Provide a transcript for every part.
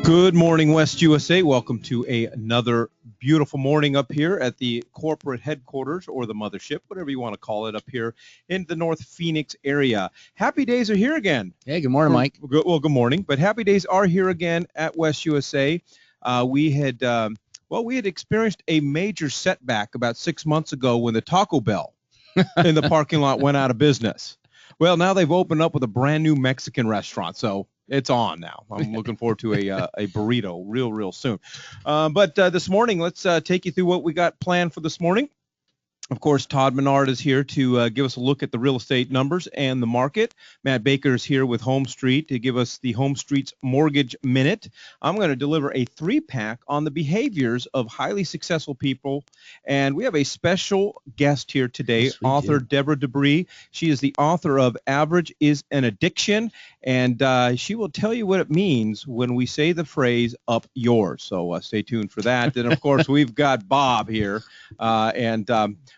Good morning, West USA. Welcome to another beautiful morning up here at the corporate headquarters or the mothership, whatever you want to call it, up here in the North Phoenix area. Happy days are here again. Hey, good morning, Mike. Well, good morning, but happy days are here again at West USA. We had experienced a major setback about 6 months ago when the Taco Bell in the parking lot went out of business. Well, now they've opened up with a brand new Mexican restaurant, so it's on now. I'm looking forward to a burrito real soon. But this morning, let's take you through what we got planned for this morning. Of course, Todd Menard is here to give us a look at the real estate numbers and the market. Matt Baker is here with Home Street to give us the Home Street's Mortgage Minute. I'm going to deliver a 3-pack on the behaviors of highly successful people. And we have a special guest here today, Yes, author Deborah Dubree. She is the author of Average is an Addiction. And she will tell you what it means when we say the phrase up yours. So stay tuned for that. And, of course, we've got Bob here.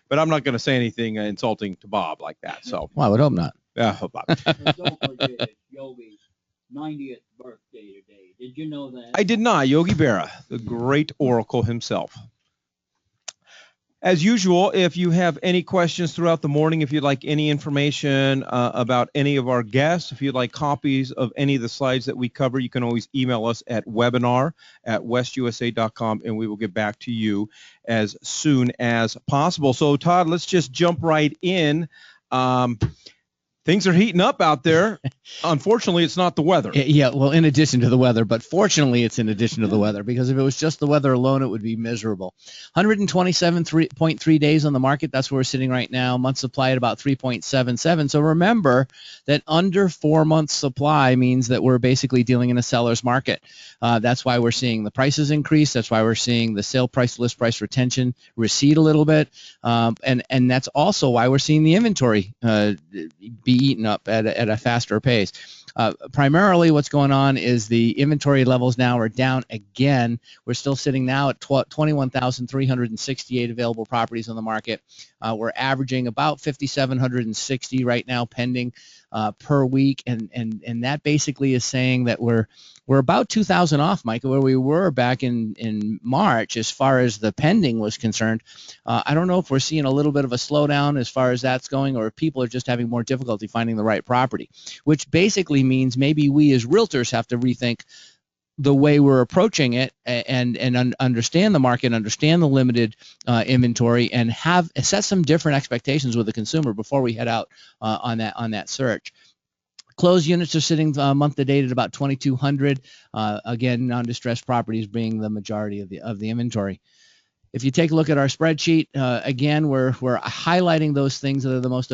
But I'm not going to say anything insulting to Bob like that. So, well, I would hope not. Yeah, Bob. Don't forget it's Yogi's 90th birthday today. Did you know that? I did not. Yogi Berra, the great oracle himself. As usual, if you have any questions throughout the morning, if you'd like any information about any of our guests, if you'd like copies of any of the slides that we cover, you can always email us at webinar@westusa.com, and we will get back to you as soon as possible. So, Todd, let's just jump right in. Things are heating up out there. Unfortunately, it's not the weather. Yeah, well, in addition to the weather, but fortunately it's in addition to the weather, because if it was just the weather alone, it would be miserable. 127.3 days on the market. That's where we're sitting right now. Month supply at about 3.77. So remember that under 4 months supply means that we're basically dealing in a seller's market. That's why we're seeing the prices increase. That's why we're seeing the sale price, list price retention recede a little bit. And that's also why we're seeing the inventory be eaten up at a faster pace. Primarily what's going on is the inventory levels now are down again. We're still sitting now at 21,368 available properties on the market. We're averaging about 5,760 right now pending per week, and that basically is saying that we're about 2,000 off, Mike, where we were back in March as far as the pending was concerned. I don't know if we're seeing a little bit of a slowdown as far as that's going, or if people are just having more difficulty finding the right property, which basically means maybe we as realtors have to rethink the way we're approaching it and understand the market, understand the limited inventory, and set some different expectations with the consumer before we head out on that search. Closed units are sitting month to date at about 2,200. Again, non-distressed properties being the majority of the inventory. If you take a look at our spreadsheet, again, we're highlighting those things that are the most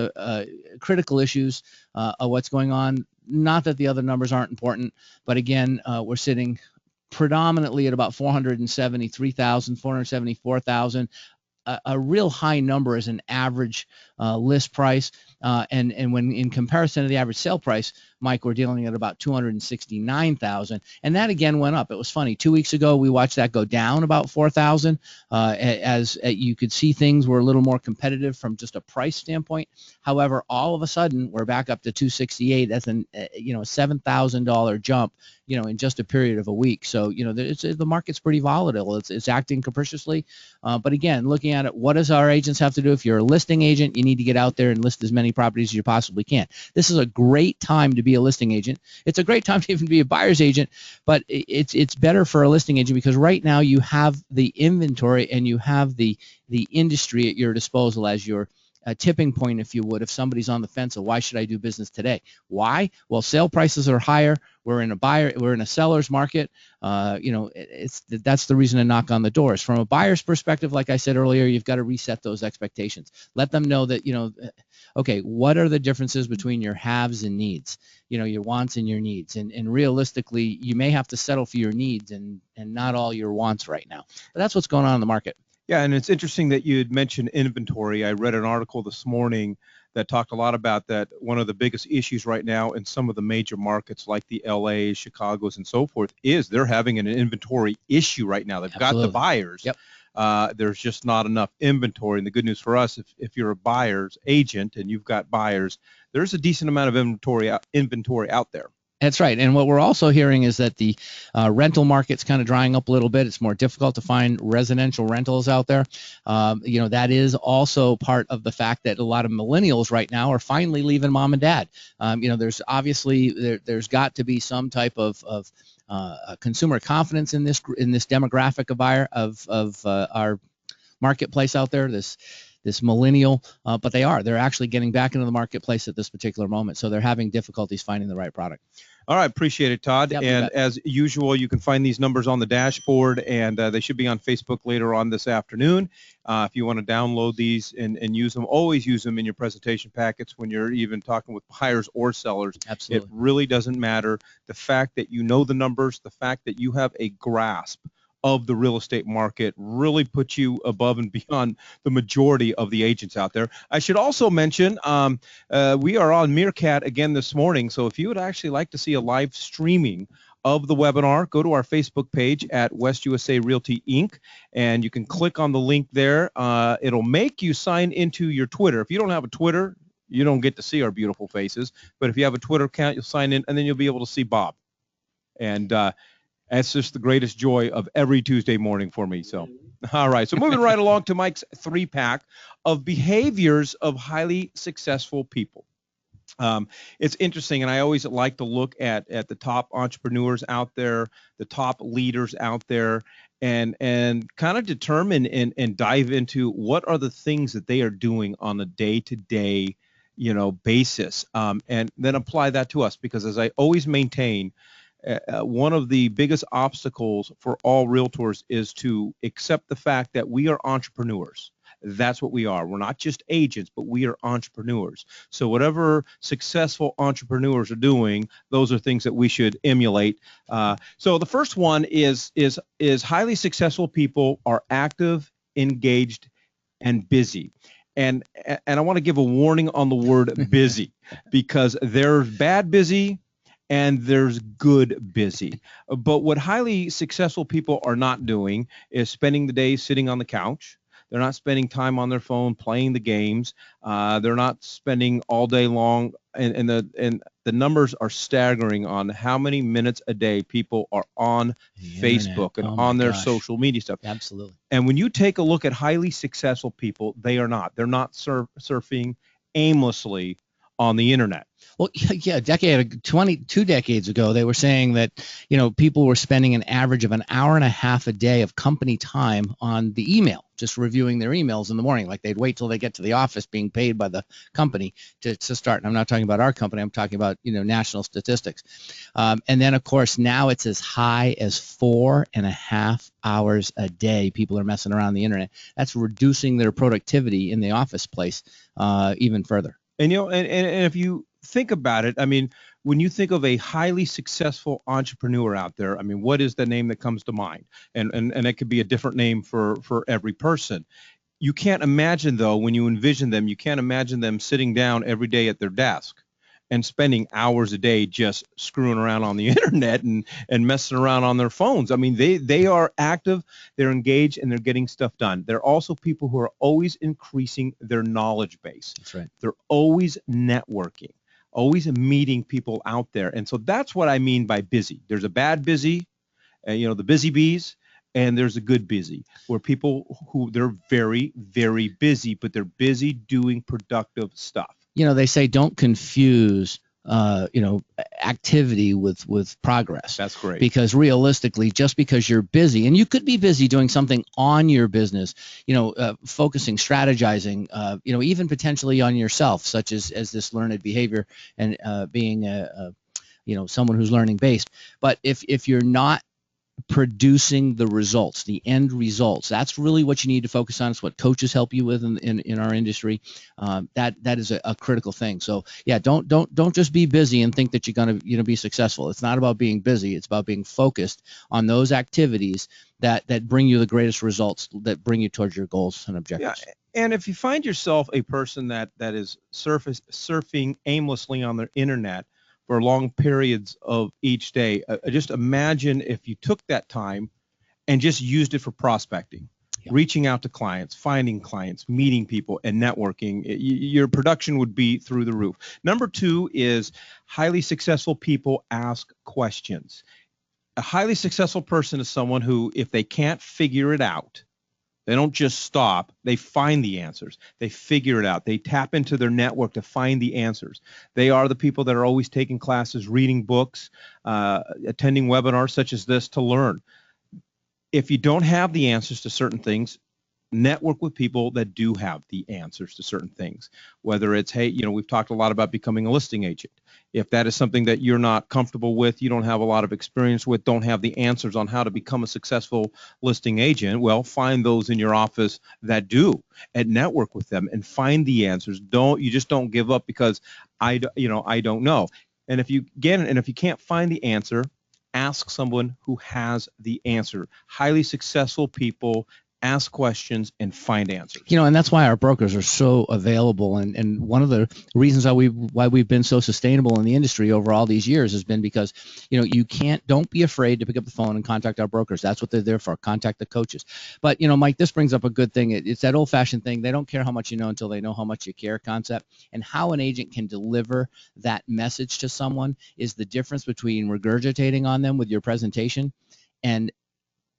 critical issues of what's going on. Not that the other numbers aren't important, but again, we're sitting predominantly at about 473,000, 474,000. A real high number is an average list price, and when in comparison to the average sale price, Mike, we're dealing at about 269,000, and that again went up. It was funny. 2 weeks ago, we watched that go down about 4,000, as you could see things were a little more competitive from just a price standpoint. However, all of a sudden, we're back up to 268. That's a $7,000 jump, in just a period of a week. So, the market's pretty volatile. It's acting capriciously, but again, looking at it, what does our agents have to do? If you're a listing agent, you need to get out there and list as many properties as you possibly can. This is a great time to be a listing agent. It's a great time to even be a buyer's agent, but it's better for a listing agent because right now you have the inventory and you have the industry at your disposal as your tipping point, if you would, if somebody's on the fence of why should I do business today? Why? Well, sale prices are higher. We're in a seller's market. That's the reason to knock on the doors. From a buyer's perspective, like I said earlier, you've got to reset those expectations. Let them know that, okay, what are the differences between your haves and needs? Your wants and your needs. And realistically, you may have to settle for your needs and not all your wants right now. But that's what's going on in the market. Yeah, and it's interesting that you had mentioned inventory. I read an article this morning that talked a lot about that. One of the biggest issues right now in some of the major markets like the LA, Chicago's, and so forth is they're having an inventory issue right now. They've Absolutely. got the buyers. Yep. There's just not enough inventory. And the good news for us, if you're a buyer's agent and you've got buyers, there's a decent amount of inventory out there. That's right. And what we're also hearing is that the rental market's kind of drying up a little bit. It's more difficult to find residential rentals out there. That is also part of the fact that a lot of millennials right now are finally leaving mom and dad. There's obviously there's got to be some type of consumer confidence in this demographic of our marketplace out there. This millennial, but they're actually getting back into the marketplace at this particular moment. So they're having difficulties finding the right product. All right, appreciate it, Todd. Yep, and as usual, you can find these numbers on the dashboard, and they should be on Facebook later on this afternoon. If you want to download these and use them, always use them in your presentation packets when you're even talking with buyers or sellers. Absolutely. It really doesn't matter. The fact that you know the numbers, the fact that you have a grasp of the real estate market really puts you above and beyond the majority of the agents out there. I should also mention we are on Meerkat again this morning, so if you would actually like to see a live streaming of the webinar, go to our Facebook page at West USA Realty Inc., and you can click on the link there. It'll make you sign into your Twitter. If you don't have a Twitter, you don't get to see our beautiful faces, but if you have a Twitter account, you'll sign in, and then you'll be able to see Bob. And that's just the greatest joy of every Tuesday morning for me. So, all right. So moving right along to Mike's 3-pack of behaviors of highly successful people. It's interesting, and I always like to look at the top entrepreneurs out there, the top leaders out there, and kind of determine and dive into what are the things that they are doing on a day-to-day, basis, and then apply that to us. Because as I always maintain, one of the biggest obstacles for all realtors is to accept the fact that we are entrepreneurs. That's what we are. We're not just agents, but we are entrepreneurs. So whatever successful entrepreneurs are doing, those are things that we should emulate. So the first one is highly successful people are active, engaged, and busy. And I want to give a warning on the word busy, because there's bad busy and there's good busy. But what highly successful people are not doing is spending the day sitting on the couch. They're not spending time on their phone playing the games. They're not spending all day long, and the numbers are staggering on how many minutes a day people are on Facebook and on their social media stuff. Absolutely. And when you take a look at highly successful people, they are not. They're not surfing aimlessly on the internet. Well, yeah, 2 decades ago, they were saying that, people were spending an average of an hour and a half a day of company time on the email, just reviewing their emails in the morning. Like they'd wait till they get to the office being paid by the company to start. And I'm not talking about our company. I'm talking about, national statistics. And then, of course, now it's as high as 4.5 hours a day people are messing around the internet. That's reducing their productivity in the office place even further. And and if you think about it, I mean, when you think of a highly successful entrepreneur out there, I mean, what is the name that comes to mind? And it could be a different name for every person. You can't imagine, though, when you envision them, you can't imagine them sitting down every day at their desk and spending hours a day just screwing around on the internet and messing around on their phones. I mean, they are active, they're engaged, and they're getting stuff done. They're also people who are always increasing their knowledge base. That's right. They're always networking, always meeting people out there. And so that's what I mean by busy. There's a bad busy, the busy bees, and there's a good busy, where people who they're very, very busy, but they're busy doing productive stuff. They say don't confuse, activity with progress. That's great. Because realistically, just because you're busy, and you could be busy doing something on your business, focusing, strategizing, even potentially on yourself, such as this learned behavior and being someone who's learning based. But if you're not producing the results, the end results, that's really what you need to focus on. It's what coaches help you with in our industry. That is a critical thing. So yeah, don't just be busy and think that you're going to be successful. It's not about being busy. It's about being focused on those activities that bring you the greatest results, that bring you towards your goals and objectives. Yeah. And if you find yourself a person that is surfing aimlessly on the internet for long periods of each day, just imagine if you took that time and just used it for prospecting. reaching out to clients, finding clients, meeting people, and networking. Your production would be through the roof. Number 2 is highly successful people ask questions. A highly successful person is someone who, if they can't figure it out, they don't just stop. They find the answers. They figure it out. They tap into their network to find the answers. They are the people that are always taking classes, reading books, attending webinars such as this to learn. If you don't have the answers to certain things, network with people that do have the answers to certain things. Whether it's, hey, we've talked a lot about becoming a listing agent. If that is something that you're not comfortable with, you don't have a lot of experience with, don't have the answers on how to become a successful listing agent, well, find those in your office that do, and network with them and find the answers. You just don't give up because I don't know. And if you can't find the answer, ask someone who has the answer. Highly successful people ask questions and find answers. And that's why our brokers are so available. And one of the reasons why we've been so sustainable in the industry over all these years has been because, don't be afraid to pick up the phone and contact our brokers. That's what they're there for. Contact the coaches. But, Mike, this brings up a good thing. It's that old-fashioned thing. They don't care how much you know until they know how much you care concept. And how an agent can deliver that message to someone is the difference between regurgitating on them with your presentation and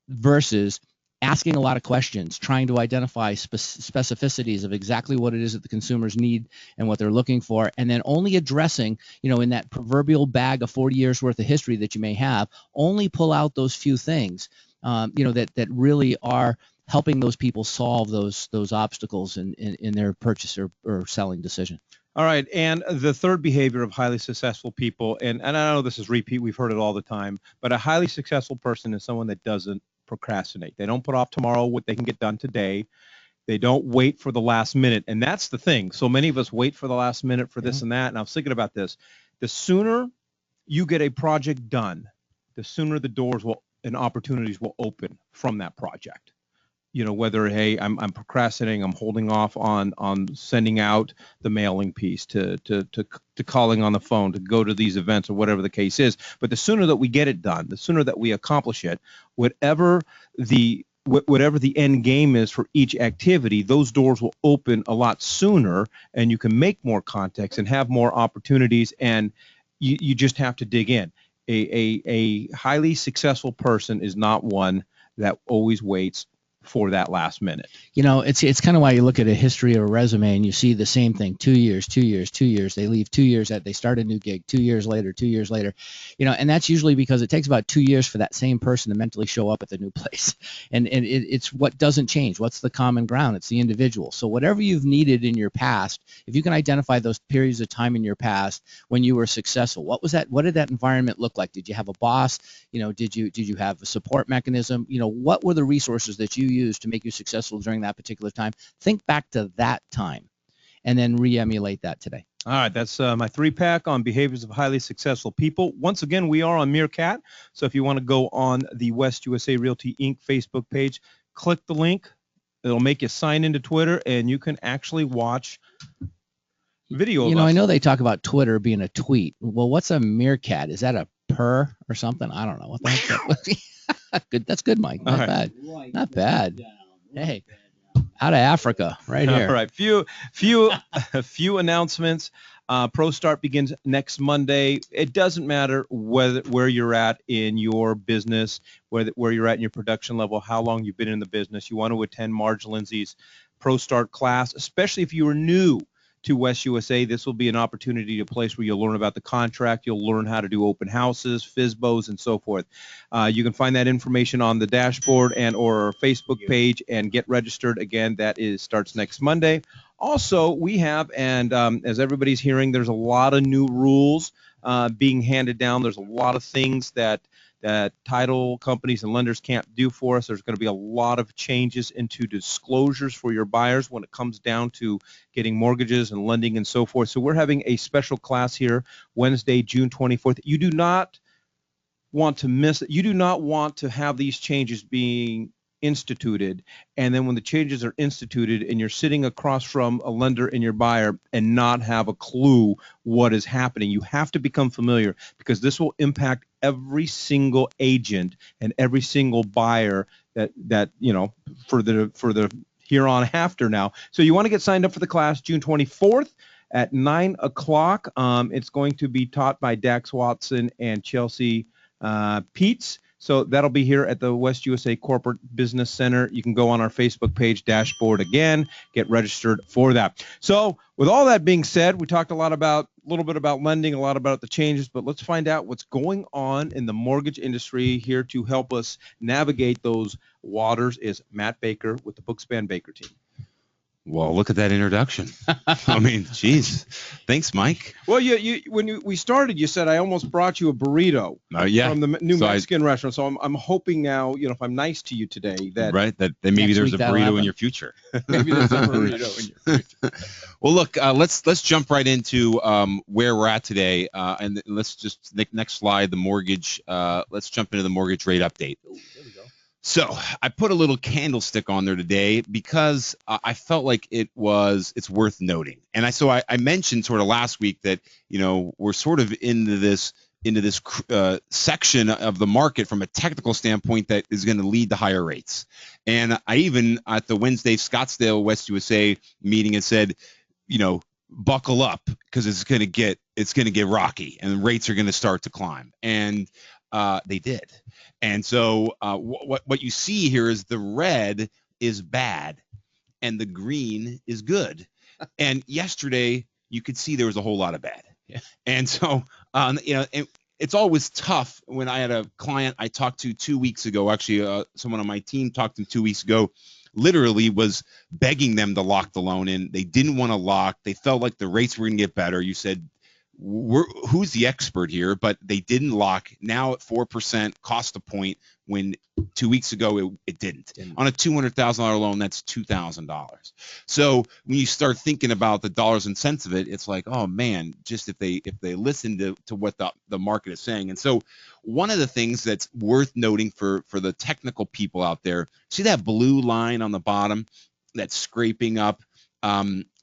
versus asking a lot of questions, trying to identify specificities of exactly what it is that the consumers need and what they're looking for, and then only addressing, in that proverbial bag of 40 years worth of history that you may have, only pull out those few things, that really are helping those people solve those obstacles in their purchase or selling decision. All right, and the third behavior of highly successful people, and I know this is repeat, we've heard it all the time, but a highly successful person is someone that doesn't procrastinate. They don't put off tomorrow what they can get done today. They don't wait for the last minute, and that's the thing. So many of us wait for the last minute for this and that, and I was thinking about this. The sooner you get a project done, the sooner the doors and opportunities will open from that project. Whether, hey, I'm procrastinating, I'm holding off on sending out the mailing piece, to calling on the phone, to go to these events, or whatever the case is. But the sooner that we get it done, the sooner that we accomplish it, whatever the end game is for each activity, those doors will open a lot sooner, and you can make more contacts and have more opportunities, and you just have to dig in. A highly successful person is not one that always waits for that last minute. It's kind of why you look at a history of a resume and you see the same thing. 2 years. They leave 2 years they start a new gig. 2 years later. And that's usually because it takes about 2 years for that same person to mentally show up at the new place. And it's what doesn't change. What's the common ground? It's the individual. So whatever you've needed in your past, if you can identify those periods of time in your past when you were successful, what was that? What did that environment look like? Did you have a boss? Did you have a support mechanism? What were the resources that you used to make you successful during that particular time? Think back to that time and then re-emulate that today. All right, that's my 3-pack on behaviors of highly successful people. Once again, we are on Meerkat, so if you want to go on the West USA Realty Inc. Facebook page, click the link. It'll make you sign into Twitter, and you can actually watch video of us. I know they talk about Twitter being a tweet. Well, what's a Meerkat? Is that a purr or something? I don't know. What the heck? Good. That's good, Mike. Not bad. Not bad. Hey, out of Africa, right here. All right. Few announcements. Pro Start begins next Monday. It doesn't matter where you're at in your business, where you're at in your production level, how long you've been in the business. You want to attend Marge Lindsay's Pro Start class, especially if you are new to West USA. This will be an opportunity, a place where you'll learn about the contract. You'll learn how to do open houses, FSBOs, and so forth. You can find that information on the dashboard or our Facebook page and get registered. Again, that starts next Monday. Also, we have, and as everybody's hearing, there's a lot of new rules being handed down. There's a lot of things that title companies and lenders can't do for us. There's going to be a lot of changes into disclosures for your buyers when it comes down to getting mortgages and lending and so forth. So we're having a special class here Wednesday, June 24th. You do not want to miss it. You do not want to have these changes being instituted, and then when the changes are instituted and you're sitting across from a lender and your buyer and not have a clue what is happening. You have to become familiar, because this will impact every single agent and every single buyer that for the here on after now. So you want to get signed up for the class June 24th at 9 o'clock. It's going to be taught by Dax Watson and Chelsea Peets. So that'll be here at the West USA Corporate Business Center. You can go on our Facebook page dashboard again, get registered for that. So with all that being said, we talked a little bit about lending, a lot about the changes, but let's find out what's going on in the mortgage industry. Here to help us navigate those waters is Matt Baker with the Bookspan Baker team. Well, look at that introduction. I mean, geez. Thanks, Mike. Well, we started, you said I almost brought you a burrito from the new Mexican restaurant. So I'm hoping now, if I'm nice to you today, that maybe there's a burrito in your future. Maybe there's a burrito in your future. Well, look, let's jump right into where we're at today, and let's just next slide, the mortgage. Let's jump into the mortgage rate update. Ooh, there we go. So I put a little candlestick on there today because I felt like it's worth noting. And I mentioned sort of last week that, we're sort of into this section of the market from a technical standpoint that is going to lead to higher rates. And I even at the Wednesday Scottsdale West USA meeting had said, buckle up because it's going to get rocky and rates are going to start to climb. And they did. And so what you see here is the red is bad and the green is good. And yesterday you could see there was a whole lot of bad. Yeah. And so, it's always tough when I had a client I talked to 2 weeks ago, actually someone on my team talked to him 2 weeks ago, literally was begging them to lock the loan in. They didn't want to lock. They felt like the rates were going to get better. You said, who's the expert here? But they didn't lock. Now at 4%, cost a point, when 2 weeks ago it didn't. On a $200,000 loan, that's $2,000. So when you start thinking about the dollars and cents of it, it's like, oh man, just if they listen to what the market is saying. And so one of the things that's worth noting for the technical people out there, see that blue line on the bottom that's scraping up?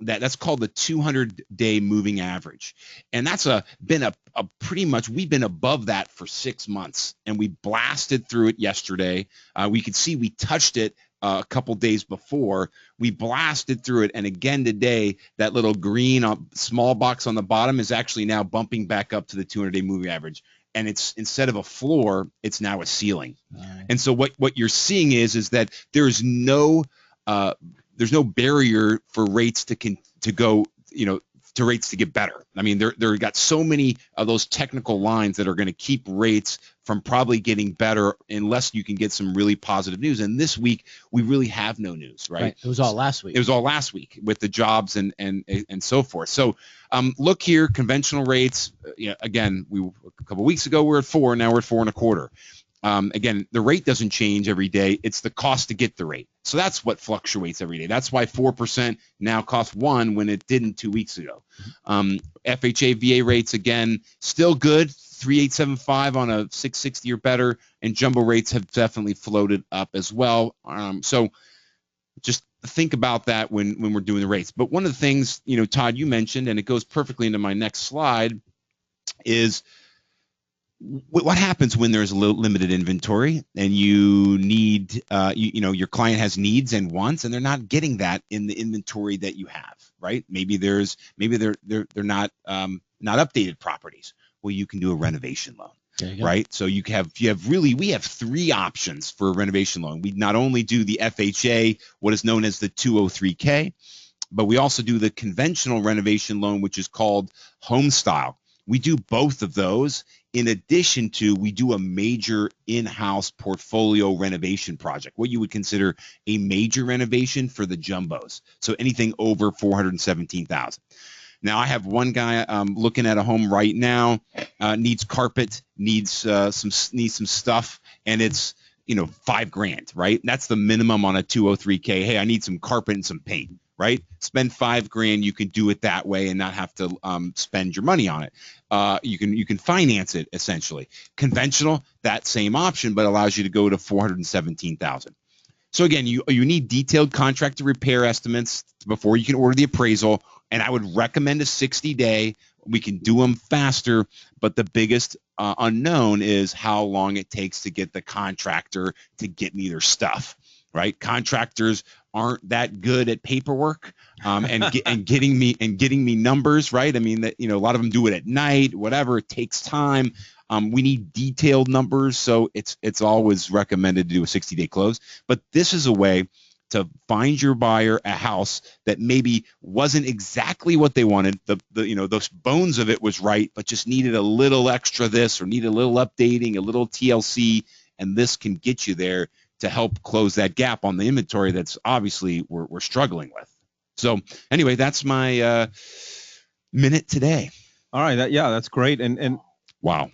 That's called the 200-day moving average, and that's been a pretty much, we've been above that for 6 months, and we blasted through it yesterday. We could see we touched it a couple days before. We blasted through it, and again today, that little green small box on the bottom is actually now bumping back up to the 200-day moving average. And it's, instead of a floor, it's now a ceiling. Right. And so what you're seeing is that there's no barrier for rates to go, to rates to get better. I mean, they're got so many of those technical lines that are going to keep rates from probably getting better unless you can get some really positive news. And this week we really have no news, right? It was all last week. It was all last week with the jobs and so forth. So look here, conventional rates. Again, a couple weeks ago we were at 4, now we're at 4.25. Again, the rate doesn't change every day. It's the cost to get the rate. So that's what fluctuates every day. That's why 4% now costs 1 when it didn't 2 weeks ago. FHA, VA rates, again, still good, 3.875 on a 660 or better, and jumbo rates have definitely floated up as well. So just think about that when we're doing the rates. But one of the things, Todd, you mentioned, and it goes perfectly into my next slide, is what happens when there's a limited inventory and you need, your client has needs and wants, and they're not getting that in the inventory that you have, right? Maybe they're not updated properties. Well, you can do a renovation loan, right? So we have 3 options for a renovation loan. We not only do the FHA, what is known as the 203K, but we also do the conventional renovation loan, which is called home style. We do both of those. In addition to, we do a major in-house portfolio renovation project, what you would consider a major renovation for the jumbos. So anything over $417,000. Now I have one guy looking at a home right now, needs carpet, needs some stuff, and it's $5,000, right? That's the minimum on a 203K. Hey, I need some carpet and some paint. Right? Spend $5,000. You can do it that way and not have to spend your money on it. You can finance it essentially. Conventional, that same option, but allows you to go to $417,000. So again, you need detailed contractor repair estimates before you can order the appraisal, And I would recommend a 60-day. We can do them faster, but the biggest unknown is how long it takes to get the contractor to get me their stuff, right? Contractors aren't that good at paperwork and getting me numbers, right? I mean, that, you know, a lot of them do it at night, whatever. It takes time. We need detailed numbers, so it's always recommended to do a 60-day close. But this is a way to find your buyer a house that maybe wasn't exactly what they wanted. The you know, those bones of it was right, but just needed a little extra this or needed a little updating, a little TLC, and this can get you there to help close that gap on the inventory that's obviously we're struggling with. So anyway, that's my minute today. All right, that's great, and Wow.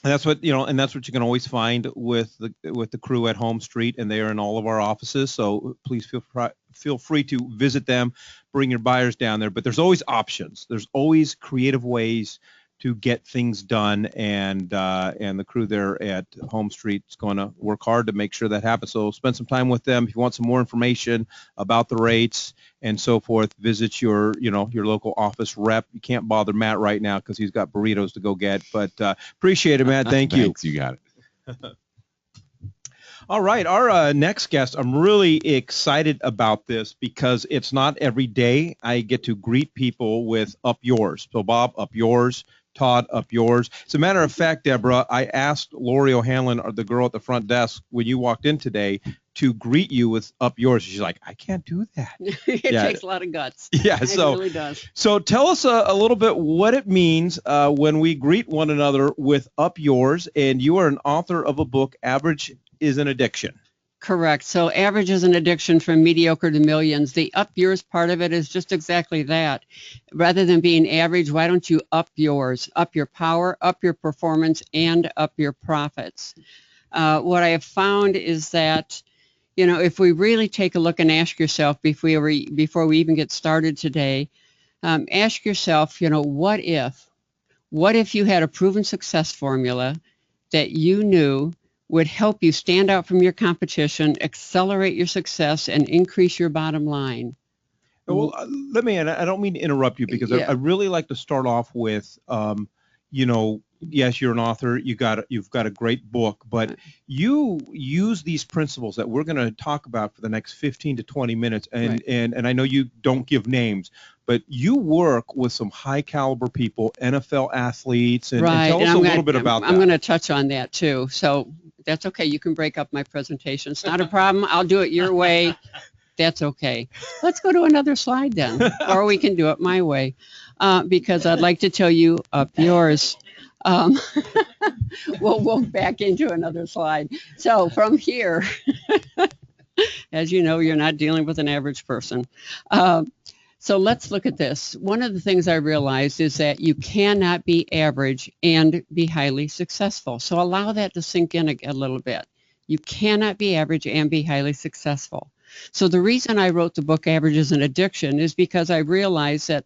and that's what, you know, and that's what you can always find with the crew at Home Street, and they are in all of our offices. So please feel free to visit them, bring your buyers down there. But there's always options. There's always creative ways to get things done, and the crew there at Home Street is going to work hard to make sure that happens. So spend some time with them. If you want some more information about the rates and so forth, visit your local office rep. You can't bother Matt right now because he's got burritos to go get, but appreciate it, Matt. Thank you. Thanks, you got it. All right, our next guest, I'm really excited about this because it's not every day I get to greet people with up yours. So Bob, up yours. Todd, up yours. As a matter of fact, Deborah, I asked Lori O'Hanlon, or the girl at the front desk, when you walked in today, to greet you with up yours. She's like, I can't do that. It takes a lot of guts. Yeah, it really does. So tell us a little bit what it means when we greet one another with up yours. And you are an author of a book, Average is an Addiction. Correct. So average is an addiction from mediocre to millions. The up yours part of it is just exactly that. Rather than being average, why don't you up yours, up your power, up your performance, and up your profits? What I have found is that, you know, if we really take a look and ask yourself before we even get started today, ask yourself, you know, what if you had a proven success formula that you knew would help you stand out from your competition, accelerate your success, and increase your bottom line? Well, and I don't mean to interrupt you because I really like to start off with, you know, yes, you're an author, you've got a great book, but you use these principles that we're going to talk about for the next 15 to 20 minutes, and I know you don't give names, but you work with some high caliber people, NFL athletes, and tell us a little bit about that. I'm going to touch on that too. So that's okay. You can break up my presentation. It's not a problem. I'll do it your way. That's okay. Let's go to another slide then, or we can do it my way, because I'd like to tell you up yours. We'll back into another slide. So from here, as you know, you're not dealing with an average person. So let's look at this. One of the things I realized is that you cannot be average and be highly successful. So allow that to sink in a little bit. You cannot be average and be highly successful. So the reason I wrote the book Average is an Addiction is because I realized that,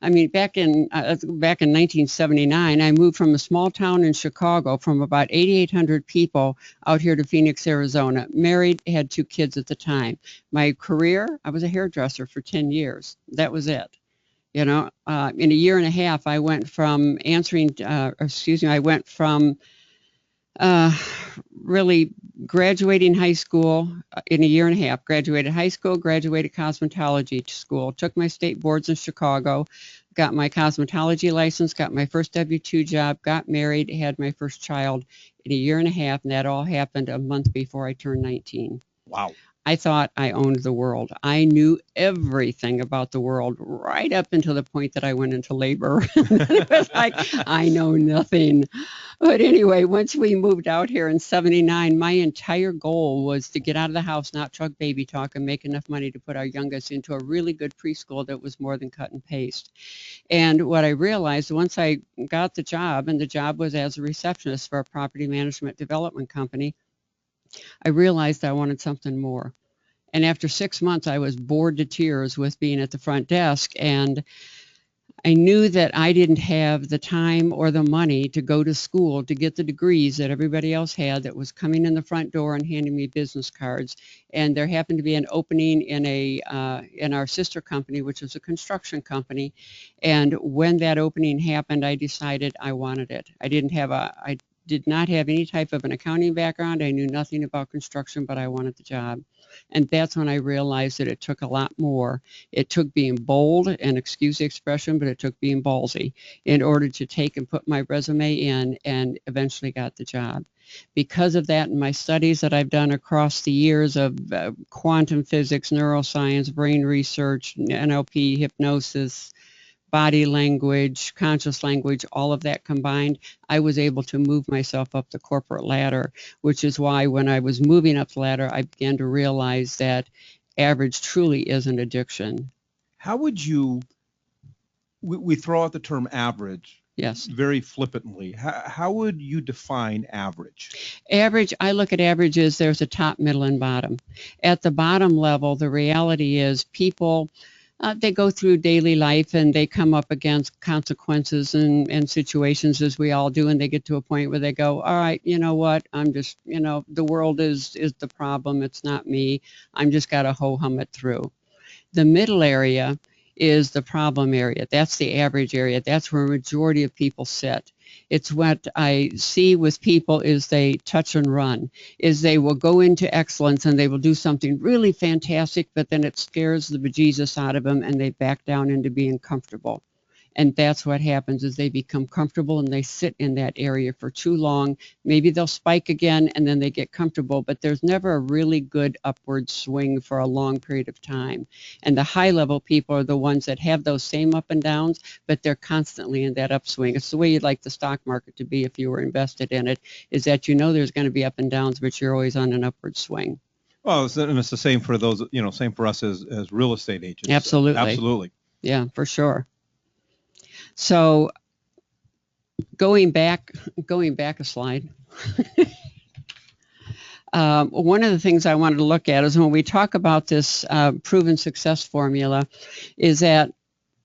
I mean, back in 1979, I moved from a small town in Chicago from about 8,800 people out here to Phoenix, Arizona. Married, had 2 kids at the time. My career, I was a hairdresser for 10 years. That was it. You know, in a year and a half, I went from really graduating high school in a year and a half, graduated high school, graduated cosmetology school, took my state boards in Chicago, got my cosmetology license, got my first W-2 job, got married, had my first child in a year and a half, and that all happened a month before I turned 19. Wow. I thought I owned the world. I knew everything about the world right up until the point that I went into labor. It was like, I know nothing. But anyway, once we moved out here in 79, my entire goal was to get out of the house, not truck baby talk, and make enough money to put our youngest into a really good preschool that was more than cut and paste. And what I realized once I got the job, and the job was as a receptionist for a property management development company, I realized I wanted something more. And after 6 months, I was bored to tears with being at the front desk. And I knew that I didn't have the time or the money to go to school to get the degrees that everybody else had that was coming in the front door and handing me business cards. And there happened to be an opening in our sister company, which is a construction company. And when that opening happened, I decided I wanted it. I did not have any type of an accounting background. I knew nothing about construction, but I wanted the job. And that's when I realized that it took a lot more. It took being bold, and excuse the expression, but it took being ballsy in order to take and put my resume in, and eventually got the job. Because of that, and my studies that I've done across the years of quantum physics, neuroscience, brain research, NLP, hypnosis, body language, conscious language, all of that combined, I was able to move myself up the corporate ladder, which is why when I was moving up the ladder, I began to realize that average truly is an addiction. How would you, we throw out the term average Yes. very flippantly. How would you define average? Average, I look at averages, there's a top, middle, and bottom. At the bottom level, the reality is people, they go through daily life and they come up against consequences and situations, as we all do, and they get to a point where they go, all right, you know what, I'm just, the world is the problem, it's not me, I'm just got to ho-hum it through. The middle area is the problem area. That's the average area. That's where a majority of people sit. It's what I see with people is they touch and run, is they will go into excellence and they will do something really fantastic, but then it scares the bejesus out of them and they back down into being comfortable. And that's what happens is they become comfortable and they sit in that area for too long. Maybe they'll spike again and then they get comfortable, but there's never a really good upward swing for a long period of time. And the high level people are the ones that have those same up and downs, but they're constantly in that upswing. It's the way you'd like the stock market to be if you were invested in it, is that there's going to be up and downs, but you're always on an upward swing. Well, and it's the same for those, same for us as real estate agents. Absolutely. Absolutely. Yeah, for sure. So going back a slide, one of the things I wanted to look at is when we talk about this proven success formula, is that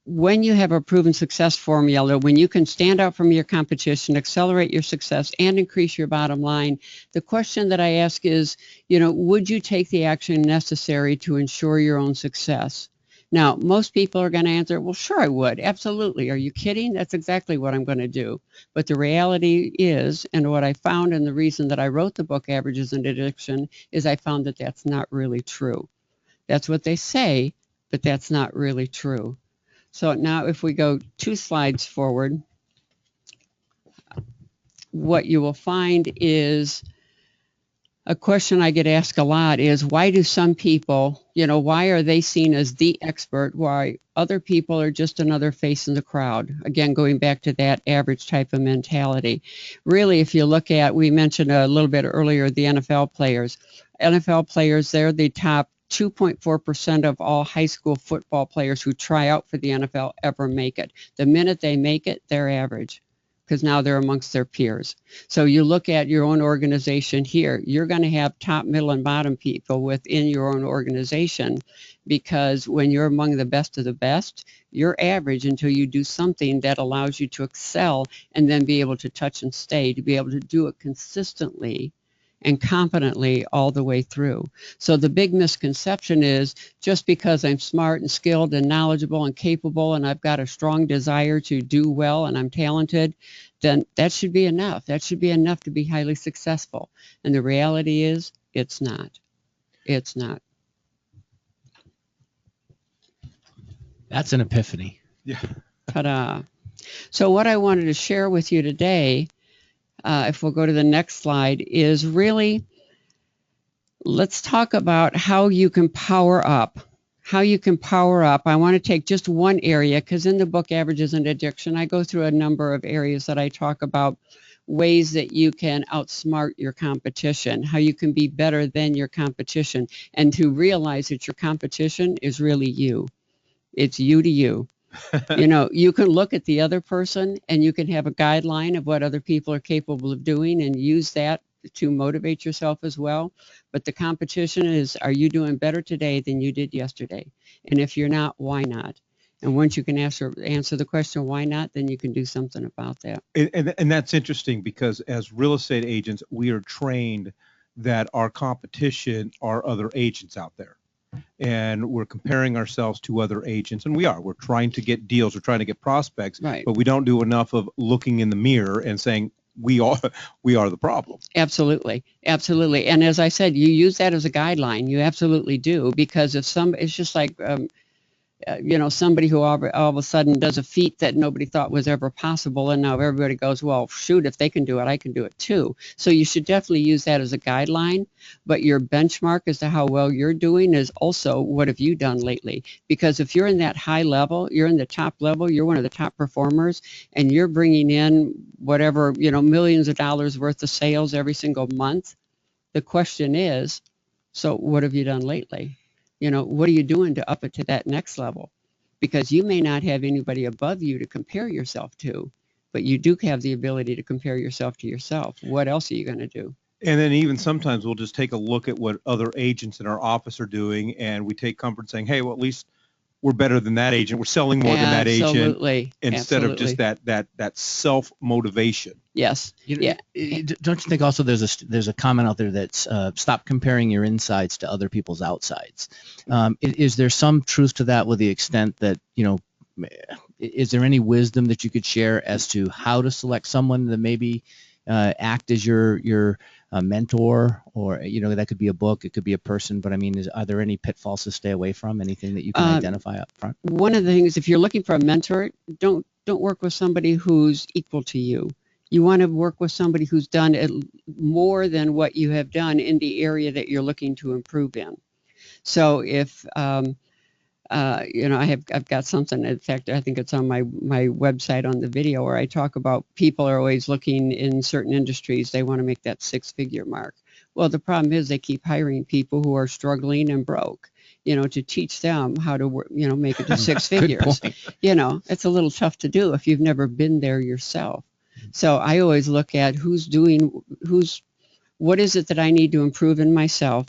when you have a proven success formula, when you can stand out from your competition, accelerate your success, and increase your bottom line, the question that I ask is, would you take the action necessary to ensure your own success? Now, most people are going to answer, well, sure, I would. Absolutely. Are you kidding? That's exactly what I'm going to do. But the reality is, and what I found, and the reason that I wrote the book, Averages and Addiction, is I found that that's not really true. That's what they say, but that's not really true. So now if we go 2 slides forward, what you will find is a question I get asked a lot is, why do some people, why are they seen as the expert, why other people are just another face in the crowd? Again, going back to that average type of mentality. Really, if you look at, we mentioned a little bit earlier, the NFL players. NFL players, they're the top 2.4% of all high school football players who try out for the NFL ever make it. The minute they make it, they're average, because now they're amongst their peers. So you look at your own organization here, you're going to have top, middle, and bottom people within your own organization, because when you're among the best of the best, you're average until you do something that allows you to excel and then be able to touch and stay, to be able to do it consistently and competently all the way through. So the big misconception is, just because I'm smart and skilled and knowledgeable and capable and I've got a strong desire to do well and I'm talented, then that should be enough. That should be enough to be highly successful. And the reality is, it's not. It's not. That's an epiphany. Yeah. Ta-da. So what I wanted to share with you today, if we'll go to the next slide, is really, let's talk about how you can power up. How you can power up. I want to take just one area, because in the book Averages and Addiction, I go through a number of areas that I talk about ways that you can outsmart your competition, how you can be better than your competition, and to realize that your competition is really you. It's you to you. You can look at the other person and you can have a guideline of what other people are capable of doing and use that to motivate yourself as well. But the competition is, are you doing better today than you did yesterday? And if you're not, why not? And once you can answer the question, why not, then you can do something about that. And that's interesting because as real estate agents, we are trained that our competition are other agents out there. And we're comparing ourselves to other agents, and we're trying to get deals, we're trying to get prospects, Right. but we don't do enough of looking in the mirror and saying we are the problem. Absolutely. And as I said, you use that as a guideline. You absolutely do, because if it's just like somebody who all of a sudden does a feat that nobody thought was ever possible, and now everybody goes, well, shoot, if they can do it, I can do it too. So you should definitely use that as a guideline, but your benchmark as to how well you're doing is also, what have you done lately? Because if you're in that high level, you're in the top level, you're one of the top performers, and you're bringing in whatever, millions of dollars worth of sales every single month, the question is, so what have you done lately? What are you doing to up it to that next level? Because you may not have anybody above you to compare yourself to, but you do have the ability to compare yourself to yourself. What else are you going to do? And then even sometimes we'll just take a look at what other agents in our office are doing, and we take comfort saying, hey, well, at least we're better than that agent. We're selling more than that agent. Absolutely. Instead of just that self-motivation. Yes. Don't you think also there's a comment out there that's stop comparing your insides to other people's outsides? Is there some truth to that, with the extent that, is there any wisdom that you could share as to how to select someone that maybe act as your mentor, or that could be a book, it could be a person, but I mean, are there any pitfalls to stay away from? Anything that you can identify up front? One of the things, if you're looking for a mentor, don't work with somebody who's equal to you. You want to work with somebody who's done more than what you have done in the area that you're looking to improve in. So if I've got something. In fact, I think it's on my website on the video, where I talk about people are always looking in certain industries. They want to make that 6-figure mark. Well, the problem is they keep hiring people who are struggling and broke, to teach them how to work, make it to 6 figures. It's a little tough to do if you've never been there yourself. So I always look at what is it that I need to improve in myself,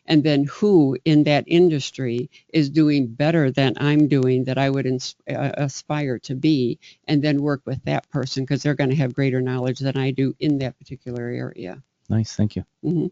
and then who in that industry is doing better than I'm doing, that I would aspire to be, and then work with that person, because they're going to have greater knowledge than I do in that particular area. Nice, thank you. Mm-hmm.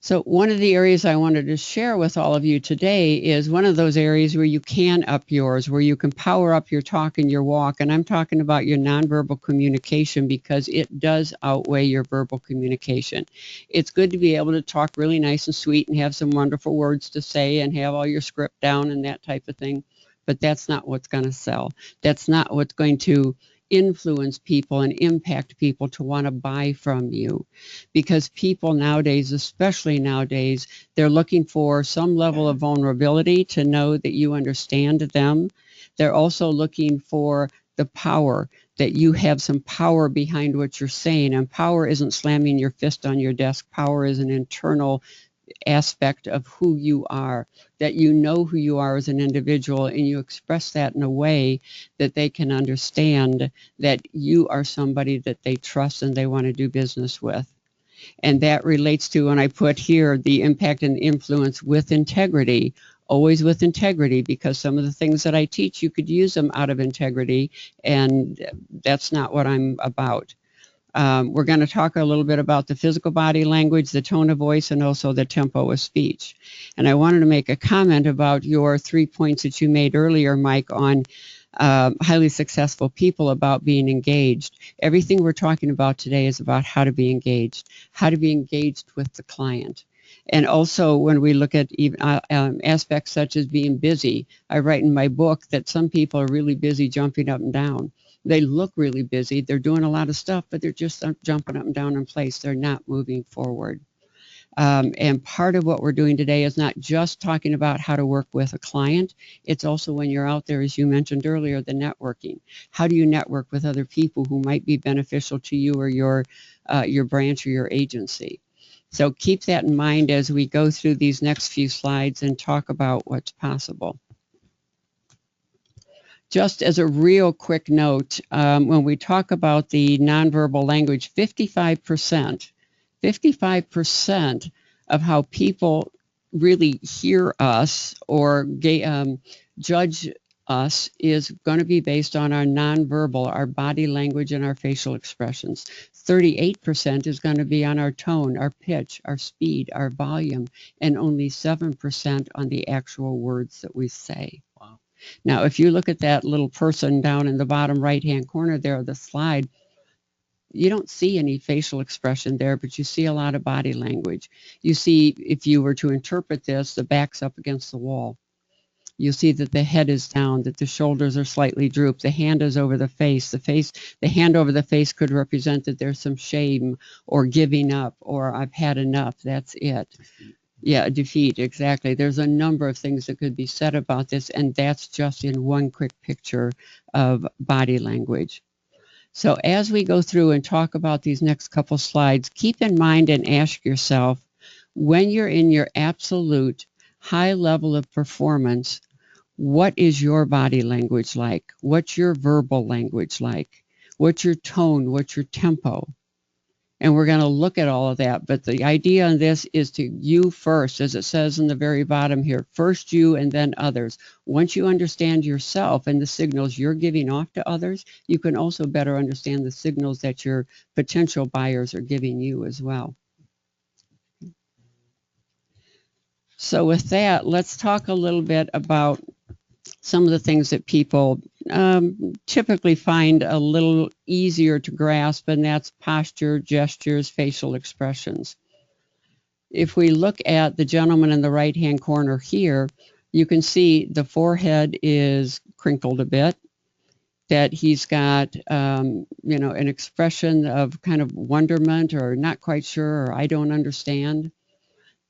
So one of the areas I wanted to share with all of you today is one of those areas where you can up yours, where you can power up your talk and your walk. And I'm talking about your nonverbal communication, because it does outweigh your verbal communication. It's good to be able to talk really nice and sweet and have some wonderful words to say and have all your script down and that type of thing. But that's not what's going to sell. That's not what's going to influence people and impact people to want to buy from you, because people nowadays, especially nowadays, they're looking for some level of vulnerability to know that you understand them. They're also looking for the power, that you have some power behind what you're saying. And power isn't slamming your fist on your desk. Power is an internal aspect of who you are, that you know who you are as an individual, and you express that in a way that they can understand that you are somebody that they trust and they want to do business with. And that relates to, when I put here, the impact and influence with integrity, always with integrity, because some of the things that I teach, you could use them out of integrity, and that's not what I'm about. We're going to talk a little bit about the physical body language, the tone of voice, and also the tempo of speech. And I wanted to make a comment about your 3 points that you made earlier, Mike, on highly successful people, about being engaged. Everything we're talking about today is about how to be engaged with the client. And also, when we look at even aspects such as being busy, I write in my book that some people are really busy jumping up and down. They look really busy. They're doing a lot of stuff, but they're just jumping up and down in place. They're not moving forward. And part of what we're doing today is not just talking about how to work with a client. It's also, when you're out there, as you mentioned earlier, the networking. How do you network with other people who might be beneficial to you or your branch or your agency? So keep that in mind as we go through these next few slides and talk about what's possible. Just as a real quick note, when we talk about the nonverbal language, 55% of how people really hear us or judge us is going to be based on our nonverbal, our body language, and our facial expressions. 38% is going to be on our tone, our pitch, our speed, our volume, and only 7% on the actual words that we say. Wow. Now, if you look at that little person down in the bottom right-hand corner there of the slide, you don't see any facial expression there, but you see a lot of body language. You see, if you were to interpret this, the back's up against the wall. You'll see that the head is down, that the shoulders are slightly drooped, the hand is over the face. The hand over the face could represent that there's some shame or giving up or I've had enough. That's it. Yeah, defeat, exactly. There's a number of things that could be said about this, and that's just in one quick picture of body language. So as we go through and talk about these next couple slides, keep in mind and ask yourself, when you're in your absolute high level of performance, what is your body language like? What's your verbal language like? What's your tone? What's your tempo? And we're going to look at all of that. But the idea on this is to you first, as it says in the very bottom here, first you and then others. Once you understand yourself and the signals you're giving off to others, you can also better understand the signals that your potential buyers are giving you as well. So with that, let's talk a little bit about some of the things that people typically find a little easier to grasp, and that's posture, gestures, facial expressions. If we look at the gentleman in the right-hand corner here, you can see the forehead is crinkled a bit, that he's got, an expression of kind of wonderment or not quite sure or I don't understand.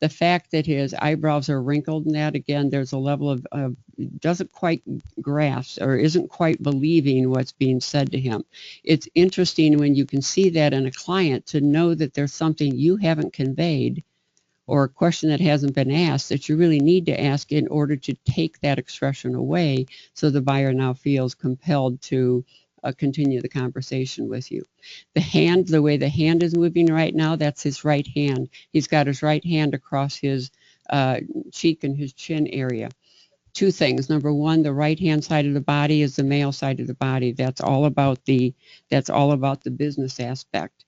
The fact that his eyebrows are wrinkled and that, again, there's a level of doesn't quite grasp or isn't quite believing what's being said to him. It's interesting when you can see that in a client to know that there's something you haven't conveyed or a question that hasn't been asked that you really need to ask in order to take that expression away so the buyer now feels compelled to continue the conversation with you. The hand, the way the hand is moving right now, that's his right hand. He's got his right hand across his cheek and his chin area. Two things. Number one, the right hand side of the body is the male side of the body. That's all about the business aspect.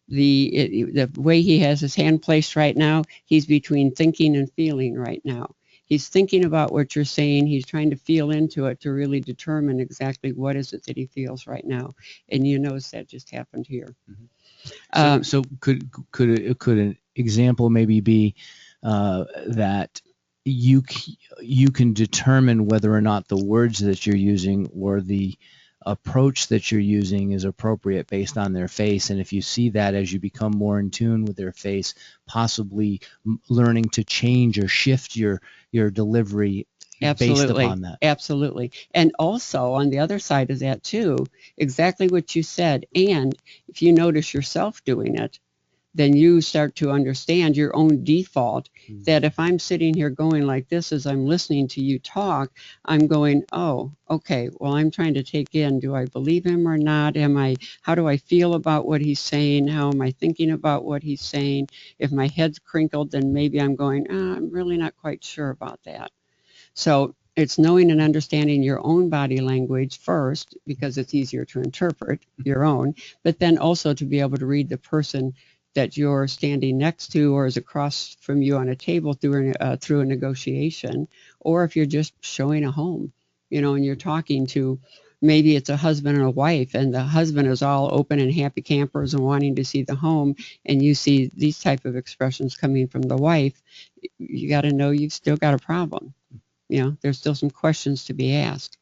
The way he has his hand placed right now, he's between thinking and feeling right now. He's thinking about what you're saying. He's trying to feel into it to really determine exactly what is it that he feels right now. And you notice that just happened here. Mm-hmm. So could an example maybe be that you can determine whether or not the words that you're using or the approach that you're using is appropriate based on their face, and if you see that as you become more in tune with their face, possibly learning to change or shift your delivery based upon that. Absolutely. And also on the other side of that too, exactly what you said, and if you notice yourself doing it, then you start to understand your own default, that if I'm sitting here going like this as I'm listening to you talk, I'm going, oh, okay, well, I'm trying to take in, do I believe him or not? How do I feel about what he's saying? How am I thinking about what he's saying? If my head's crinkled, then maybe I'm going, I'm really not quite sure about that. So it's knowing and understanding your own body language first, because it's easier to interpret your own, but then also to be able to read the person that you're standing next to or is across from you on a table through a negotiation, or if you're just showing a home, and you're talking to, maybe it's a husband and a wife, and the husband is all open and happy campers and wanting to see the home, and you see these type of expressions coming from the wife, you got to know you've still got a problem. There's still some questions to be asked.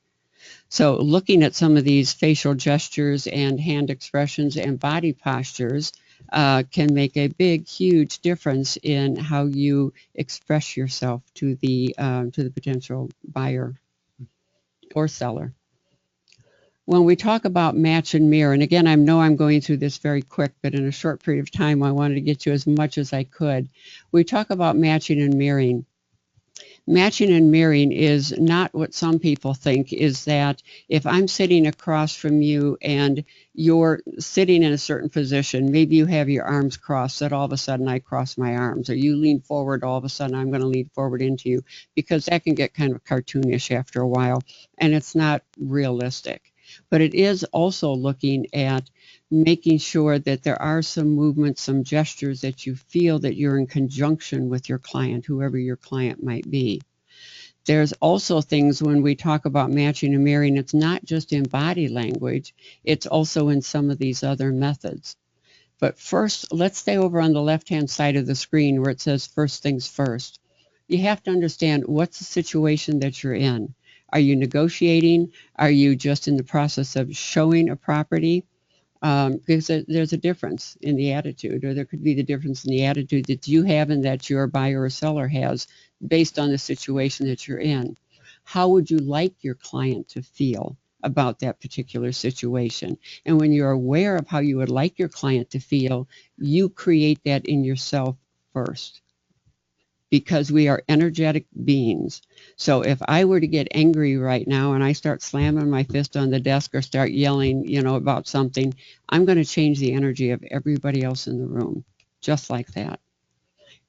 So looking at some of these facial gestures and hand expressions and body postures can make a big, huge difference in how you express yourself to the potential buyer or seller. When we talk about match and mirror, and again, I know I'm going through this very quick, but in a short period of time, I wanted to get to as much as I could. We talk about matching and mirroring. Matching and mirroring is not what some people think, is that if I'm sitting across from you and you're sitting in a certain position, maybe you have your arms crossed, that all of a sudden I cross my arms, or you lean forward, all of a sudden I'm going to lean forward into you, because that can get kind of cartoonish after a while, and it's not realistic. But it is also looking at making sure that there are some movements, some gestures that you feel that you're in conjunction with your client, whoever your client might be. There's also things when we talk about matching and mirroring, it's not just in body language, it's also in some of these other methods. But first, let's stay over on the left-hand side of the screen where it says first things first. You have to understand what's the situation that you're in. Are you negotiating? Are you just in the process of showing a property? Because there's a difference in the attitude, or there could be the difference in the attitude that you have and that your buyer or seller has based on the situation that you're in. How would you like your client to feel about that particular situation? And when you're aware of how you would like your client to feel, you create that in yourself first, because we are energetic beings. So if I were to get angry right now and I start slamming my fist on the desk or start yelling, about something, I'm going to change the energy of everybody else in the room, just like that.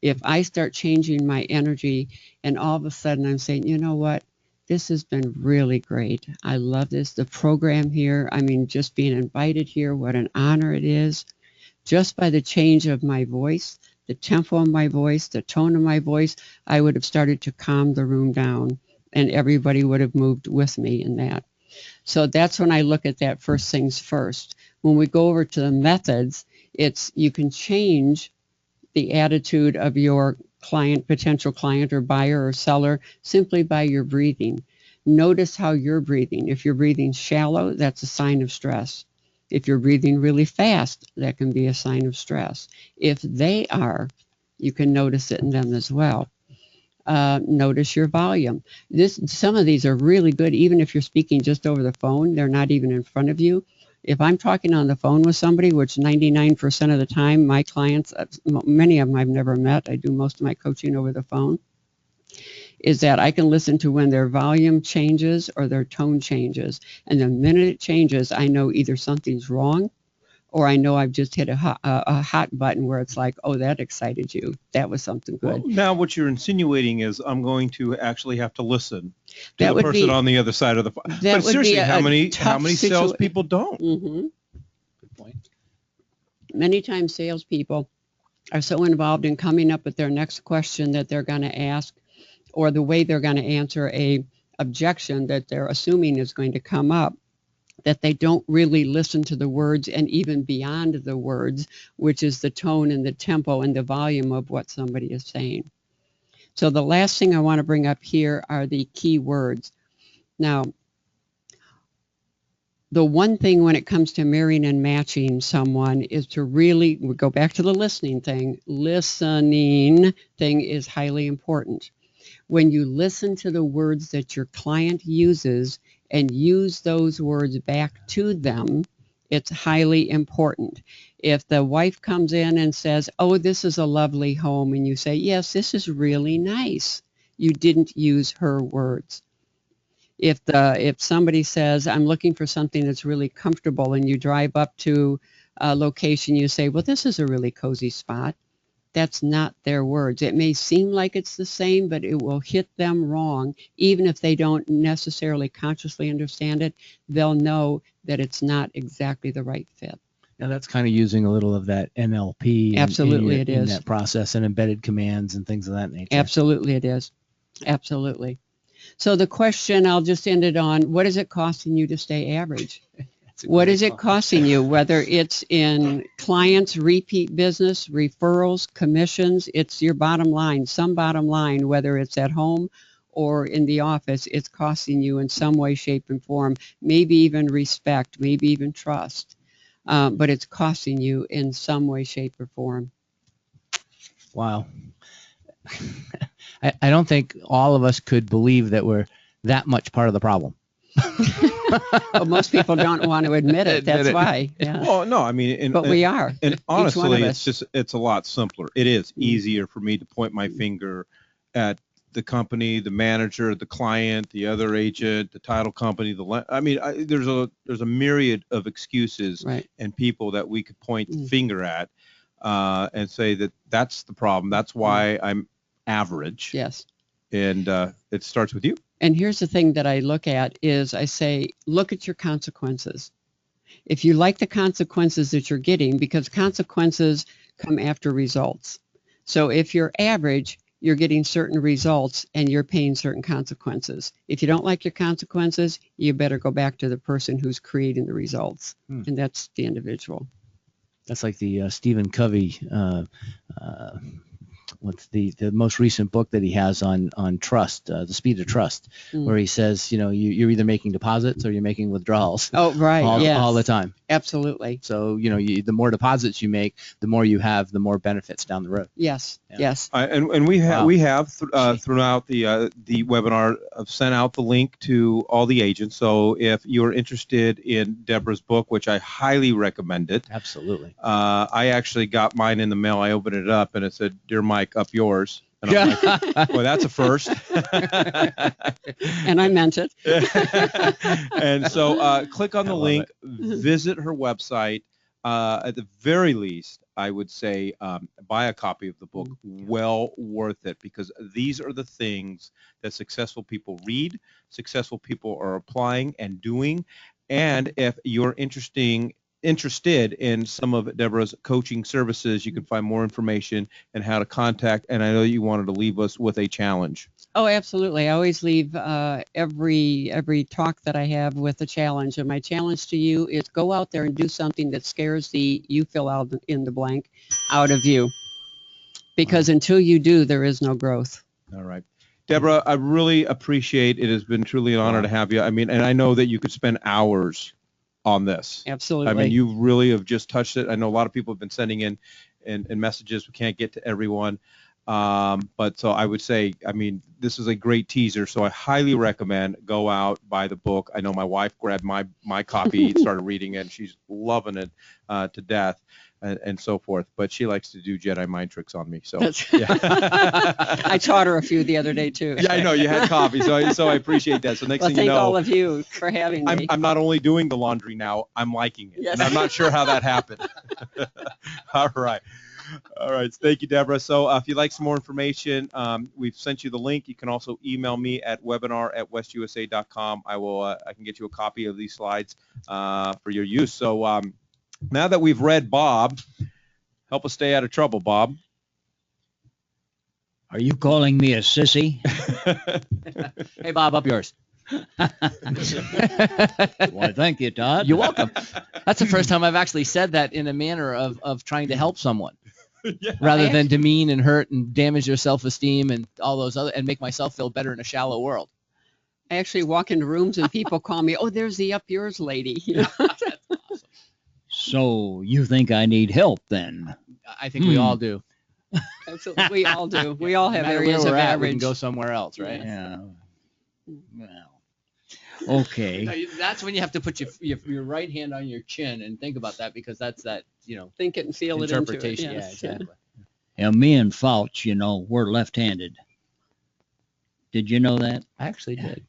If I start changing my energy and all of a sudden I'm saying, you know what, this has been really great. I love this. The program here, just being invited here, what an honor it is. Just by the change of my voice, the tempo of my voice, the tone of my voice, I would have started to calm the room down, and everybody would have moved with me in that. So that's when I look at that first things first. When we go over to the methods, you can change the attitude of your client, potential client or buyer or seller, simply by your breathing. Notice how you're breathing. If you're breathing shallow, that's a sign of stress. If you're breathing really fast, that can be a sign of stress. If they are, you can notice it in them as well. Notice your volume. Some of these are really good, even if you're speaking just over the phone. They're not even in front of you. If I'm talking on the phone with somebody, which 99% of the time, my clients, many of them I've never met, I do most of my coaching over the phone, is that I can listen to when their volume changes or their tone changes. And the minute it changes, I know either something's wrong, or I know I've just hit a hot button where it's like, oh, that excited you. That was something good. Well, now what you're insinuating is I'm going to actually have to listen to That the person on the other side of the phone. But seriously, how many salespeople don't? Mm-hmm. Good point. Many times salespeople are so involved in coming up with their next question that they're going to ask, or the way they're going to answer a objection that they're assuming is going to come up, that they don't really listen to the words and even beyond the words, which is the tone and the tempo and the volume of what somebody is saying. So the last thing I want to bring up here are the key words. Now, the one thing when it comes to mirroring and matching someone is to really go back to the listening thing. Listening thing is highly important. When you listen to the words that your client uses and use those words back to them, it's highly important. If the wife comes in and says, oh, this is a lovely home, and you say, yes, this is really nice, you didn't use her words. If somebody says, I'm looking for something that's really comfortable, and you drive up to a location, you say, well, this is a really cozy spot. That's not their words. It may seem like it's the same, but it will hit them wrong. Even if they don't necessarily consciously understand it, they'll know that it's not exactly the right fit. Now that's kind of using a little of that NLP. Absolutely, it is. In that process, and embedded commands and things of that nature. Absolutely, it is. Absolutely. So the question, I'll just end it on, what is it costing you to stay average? What is it costing you, whether it's in clients, repeat business, referrals, commissions? It's your bottom line, some bottom line, whether it's at home or in the office, it's costing you in some way, shape, and form, maybe even respect, maybe even trust, but it's costing you in some way, shape, or form. Wow. I don't think all of us could believe that we're that much part of the problem. Well, most people don't want to admit it. That's why. Yeah. Well, no, I mean, but we are. And honestly, it's a lot simpler. It is easier for me to point my finger at the company, the manager, the client, the other agent, the title company, there's a myriad of excuses Right. and people that we could point the Mm. finger at and say that that's the problem. That's why I'm average. Yes. And it starts with you. And here's the thing that I look at is I say, look at your consequences. If you like the consequences that you're getting, because consequences come after results. So if you're average, you're getting certain results and you're paying certain consequences. If you don't like your consequences, you better go back to the person who's creating the results. And that's the individual. That's like the Stephen Covey, what's the most recent book that he has on trust, The Speed of Trust, where he says, you're either making deposits or you're making withdrawals. Oh, right. Yes. All the time. Absolutely. So, the more deposits you make, the more you have, the more benefits down the road. Yes. Yeah. Yes. And we have throughout the webinar sent out the link to all the agents. So if you're interested in Deborah's book, which I highly recommend it. Absolutely. I actually got mine in the mail. I opened it up and it said, "Dear Mike, up yours." And I'm like, well, that's a first. And I meant it. And so click on the link, visit her website. At the very least, I would say buy a copy of the book. Well worth it, because these are the things that successful people read, successful people are applying and doing. And if you're interested in some of Deborah's coaching services, you can find more information and how to contact. And I know you wanted to leave us with a challenge. Oh, absolutely. I always leave every talk that I have with a challenge. And my challenge to you is go out there and do something that scares you fill out in the blank out of you. Because until you do, there is no growth. All right. Deborah, I really appreciate it. It has been truly an honor to have you. I mean, and I know that you could spend hours on this. Absolutely. I mean, you really have just touched it. I know a lot of people have been sending in messages. We can't get to everyone. But so I would say, I mean, this is a great teaser. So I highly recommend go out, buy the book. I know my wife grabbed my copy, started reading it, and she's loving it to death. And so forth, but she likes to do Jedi mind tricks on me. So yeah. I taught her a few the other day too. Yeah, I know you had coffee, so I appreciate that. So next thing you know, thank all of you for having me. I'm not only doing the laundry now, I'm liking it, Yes. and I'm not sure how that happened. All right. Thank you, Deborah. So if you'd like some more information, we've sent you the link. You can also email me at webinar@westusa.com. I can get you a copy of these slides for your use. So now that we've read Bob, help us stay out of trouble, Bob. Are you calling me a sissy? Hey, Bob, up yours. Why, thank you, Todd. You're welcome. That's the first time I've actually said that in a manner of trying to help someone. Yeah. Rather than demean and hurt and damage their self-esteem and all those other, and make myself feel better in a shallow world. I actually walk into rooms and people call me, "Oh, there's the up yours lady." You know? That's awesome. So you think I need help then? I think we all do. Absolutely, we all do. We all have No matter areas where of we're at, we can average. go somewhere else, right? Yeah. Well, okay. No, that's when you have to put your right hand on your chin and think about that, because that's that, Think it and feel interpretation. it into it. Yeah, exactly. Yeah, me and Fouch, we're left-handed. Did you know that? I actually did.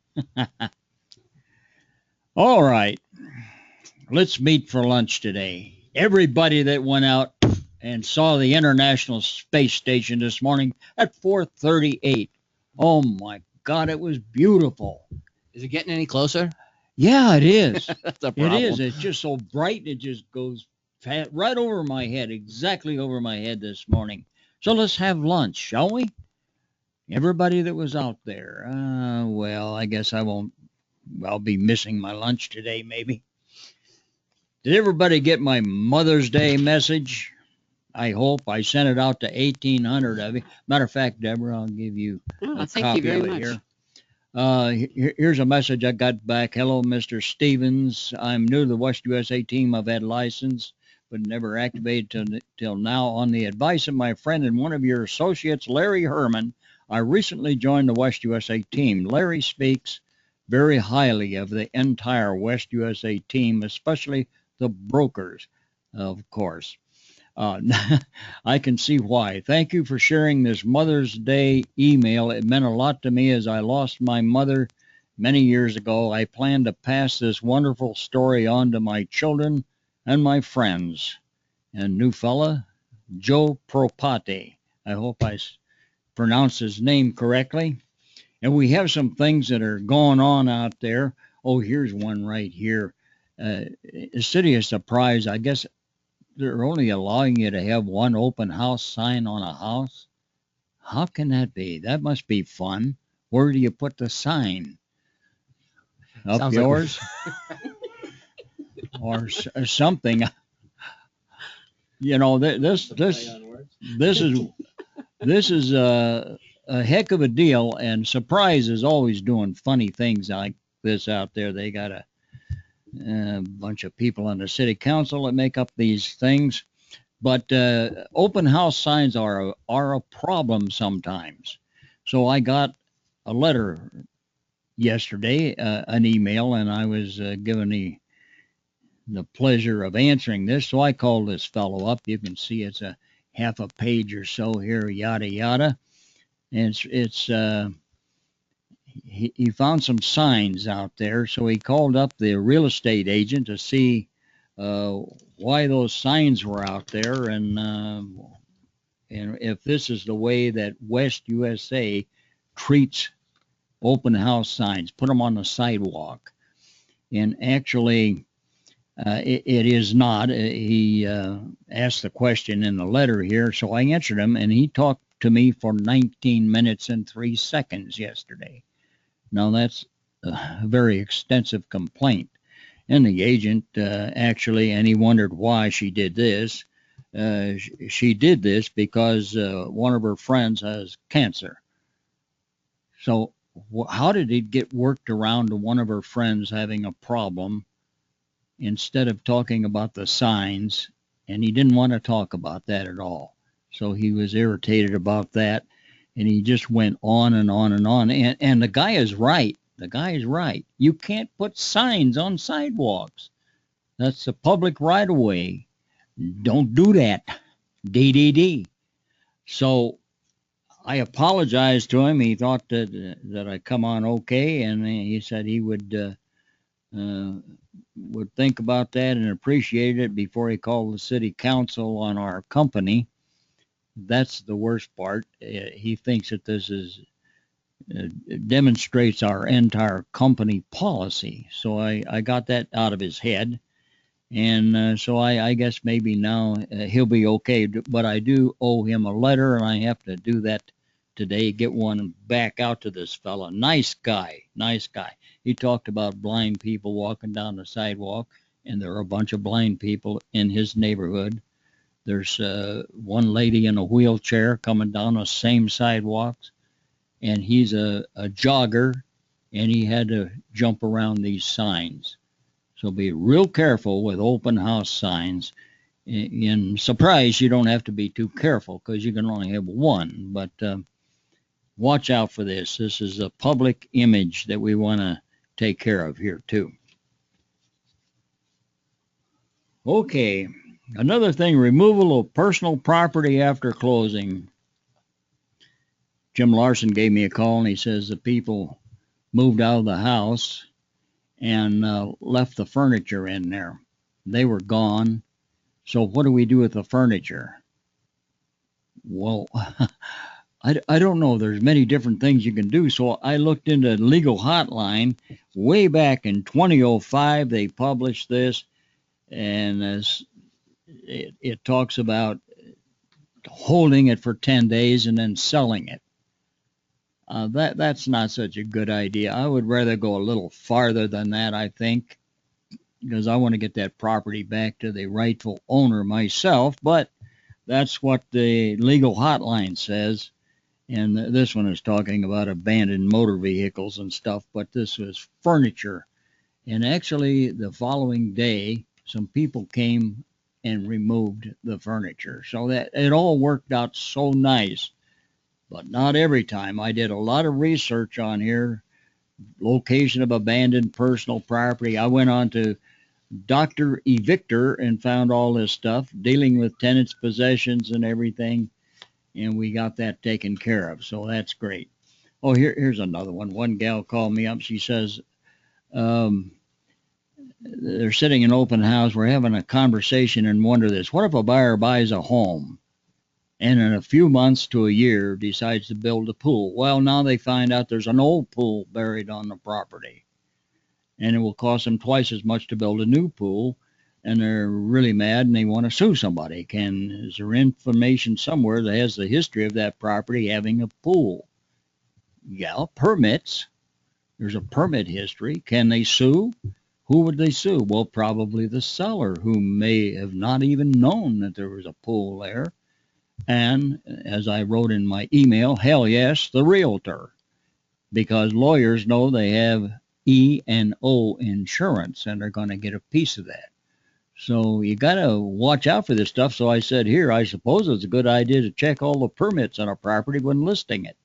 All right. Let's meet for lunch today. Everybody that went out and saw the International Space Station this morning at 4:38. Oh, my God, it was beautiful. Is it getting any closer? Yeah, it is. That's a It problem. is. It's just so bright. It just goes right over my head, exactly over my head this morning. So let's have lunch, shall we? Everybody that was out there. Well, I guess I'll be missing my lunch today, maybe. Did everybody get my Mother's Day message? I hope I sent it out to 1,800 of you. Matter of fact, Deborah, I'll give you a Thank copy you very of it much. here. Here's a message I got back. Hello, Mr. Stevens. I'm new to the West USA team. I've had license, but never activated till now. On the advice of my friend and one of your associates, Larry Herman, I recently joined the West USA team. Larry speaks very highly of the entire West USA team, especially the brokers, of course. Uh, I can see why. Thank you for sharing this Mother's Day email. It meant a lot to me as I lost my mother many years ago. I plan to pass this wonderful story on to my children and my friends. And new fella, Joe Propate. I hope I pronounced his name correctly. And we have some things that are going on out there. Oh, here's one right here. The city of Surprise, I guess they're only allowing you to have one open house sign on a house. How can that be? That must be fun. Where do you put the sign? Up Sounds like yours? Or something. You know, this is a heck of a deal, and Surprise is always doing funny things like this out there. They got a bunch of people on the city council that make up these things, but open house signs are a problem sometimes. So I got a letter yesterday, an email, and I was given the pleasure of answering this. So I called this fellow up. You can see it's a half a page or so here, yada yada. And he found some signs out there, so he called up the real estate agent to see why those signs were out there, and if this is the way that West USA treats open house signs, put them on the sidewalk. And actually, it is not. He asked the question in the letter here, so I answered him, and he talked to me for 19 minutes and 3 seconds yesterday. Now, that's a very extensive complaint. And the agent actually, and he wondered why she did this. She did this because one of her friends has cancer. So how did it get worked around to one of her friends having a problem instead of talking about the signs? And he didn't want to talk about that at all. So he was irritated about that. And he just went on and on and on. And the guy is right. The guy is right. You can't put signs on sidewalks. That's a public right of way. Don't do that. DDD. So I apologized to him. He thought that I come on okay, and he said he would think about that and appreciate it before he called the city council on our company. That's the worst part. He thinks that this demonstrates our entire company policy. So I got that out of his head. And so I guess maybe now he'll be okay. But I do owe him a letter, and I have to do that today, get one back out to this fella. Nice guy, nice guy. He talked about blind people walking down the sidewalk, and there are a bunch of blind people in his neighborhood. There's one lady in a wheelchair coming down the same sidewalks, and he's a jogger, and he had to jump around these signs. So be real careful with open house signs. In Surprise, you don't have to be too careful because you can only have one, but watch out for this. This is a public image that we want to take care of here too. Okay, another thing, removal of personal property after closing. Jim Larson gave me a call, and he says the people moved out of the house and left the furniture in there. They were gone. So what do we do with the furniture? Well, I don't know. There's many different things you can do. So I looked into Legal Hotline. Way back in 2005, they published this, and it talks about holding it for 10 days and then selling it. That's not such a good idea. I would rather go a little farther than that, I think, because I want to get that property back to the rightful owner myself. But that's what the Legal Hotline says. And this one is talking about abandoned motor vehicles and stuff, but this was furniture. And actually, the following day, some people came and removed the furniture. So that it all worked out so nice. But not every time. I did a lot of research on here, location of abandoned personal property. I went on to Dr. Evictor and found all this stuff, dealing with tenants' possessions and everything, and we got that taken care of. So that's great. Oh, here's another one. One gal called me up. She says, they're sitting in open house. We're having a conversation and wonder this. What if a buyer buys a home and in a few months to a year decides to build a pool? Well, now they find out there's an old pool buried on the property, and it will cost them twice as much to build a new pool, and they're really mad and they want to sue somebody. Is there information somewhere that has the history of that property having a pool? Yeah, permits. There's a permit history. Can they sue? Who would they sue? Well, probably the seller, who may have not even known that there was a pool there. And as I wrote in my email, hell yes, the realtor, because lawyers know they have E&O insurance and they're going to get a piece of that. So you got to watch out for this stuff. So I said, here, I suppose it's a good idea to check all the permits on a property when listing it.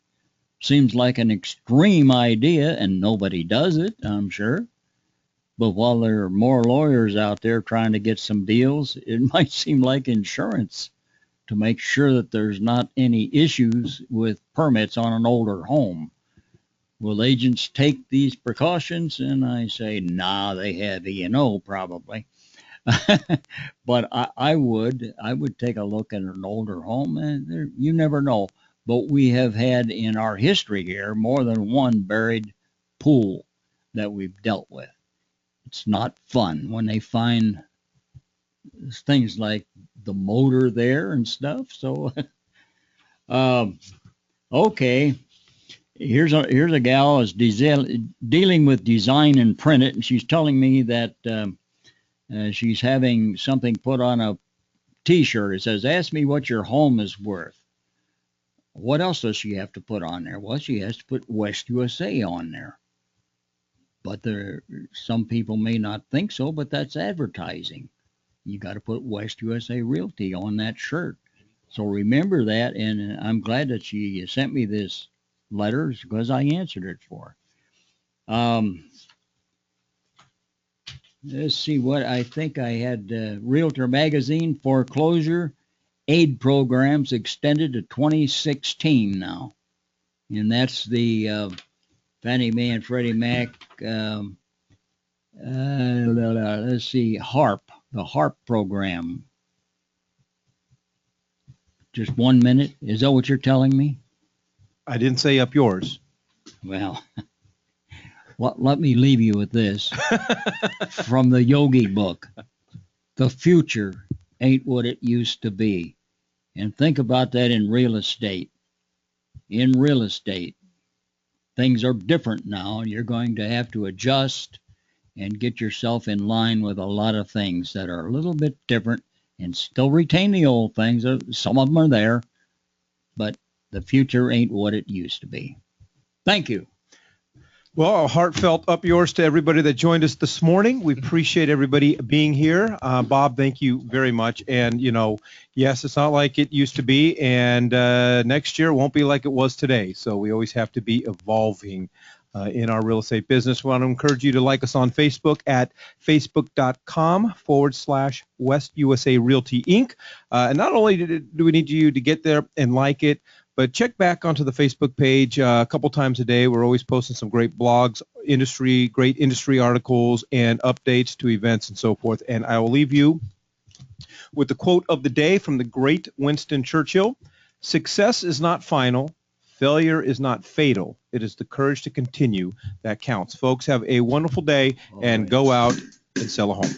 Seems like an extreme idea, and nobody does it, I'm sure. But while there are more lawyers out there trying to get some deals, it might seem like insurance to make sure that there's not any issues with permits on an older home. Will agents take these precautions? And I say, nah, they have E&O probably. But I would take a look at an older home, and you never know. But we have had in our history here more than one buried pool that we've dealt with. It's not fun when they find things like the motor there and stuff. So, okay, here's a gal who's dealing with design and print it, and she's telling me that she's having something put on a T-shirt. It says, "Ask me what your home is worth." What else does she have to put on there? Well, she has to put West USA on there. But some people may not think so, but that's advertising. You got to put West USA Realty on that shirt. So remember that, and I'm glad that she sent me this letter because I answered it for her. Let's see what I think I had. Realtor Magazine foreclosure aid programs extended to 2016 now. And that's the Fannie Mae and Freddie Mac, let's see, the HARP program. Just 1 minute. Is that what you're telling me? I didn't say up yours. Well, let me leave you with this from the Yogi book. The future ain't what it used to be. And think about that in real estate. In real estate, things are different now, and you're going to have to adjust and get yourself in line with a lot of things that are a little bit different and still retain the old things. Some of them are there, but the future ain't what it used to be. Thank you. Well, a heartfelt up yours to everybody that joined us this morning. We appreciate everybody being here. Bob, thank you very much. And, yes, it's not like it used to be. And next year won't be like it was today. So we always have to be evolving in our real estate business. We want to encourage you to like us on Facebook at facebook.com/West USA Realty Inc. And not only do we need you to get there and like it, but check back onto the Facebook page a couple times a day. We're always posting some great blogs, great industry articles, and updates to events and so forth. And I will leave you with the quote of the day from the great Winston Churchill. "Success is not final. Failure is not fatal. It is the courage to continue that counts." Folks, have a wonderful day and go out and sell a home.